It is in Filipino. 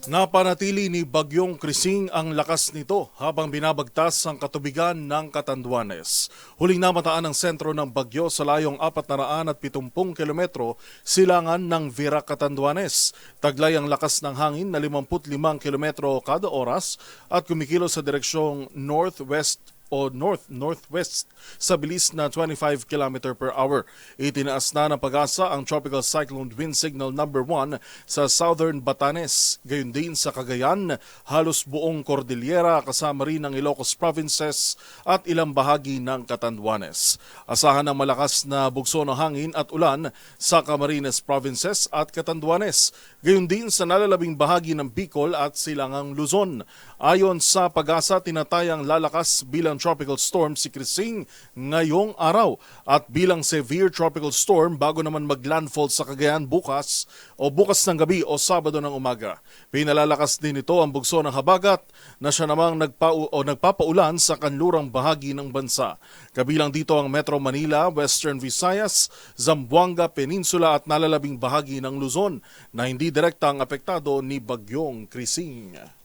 Napanatili ni Bagyong Krising ang lakas nito habang binabagtas ang katubigan ng Catanduanes. Huling namataan ng sentro ng bagyo sa layong 470 kilometro silangan ng Vira, Catanduanes. Taglay ang lakas ng hangin na 55 kilometro kada oras at kumikilos sa direksyong northwest o north-northwest sa bilis na 25 km per hour. Itinaas na ng Pag-asa ang Tropical Cyclone Wind Signal number 1 sa Southern Batanes. Gayon din sa Cagayan, halos buong Cordillera kasama rin ang Ilocos Provinces at ilang bahagi ng Catanduanes. Asahan ng malakas na bugso ng hangin at ulan sa Camarines Provinces at Catanduanes. Gayon din sa nalalabing bahagi ng Bicol at Silangang Luzon. Ayon sa Pag-asa, tinatayang lalakas bilang tropical storm si Krising ngayong araw at bilang severe tropical storm bago naman maglandfall sa Cagayan bukas ng gabi o Sabado ng umaga. Pinalalakas din ito ang bugso ng habagat na siya namang nagpapaulan sa kanlurang bahagi ng bansa. Kabilang dito ang Metro Manila, Western Visayas, Zamboanga Peninsula at nalalabing bahagi ng Luzon na hindi direktang apektado ni Bagyong Krising.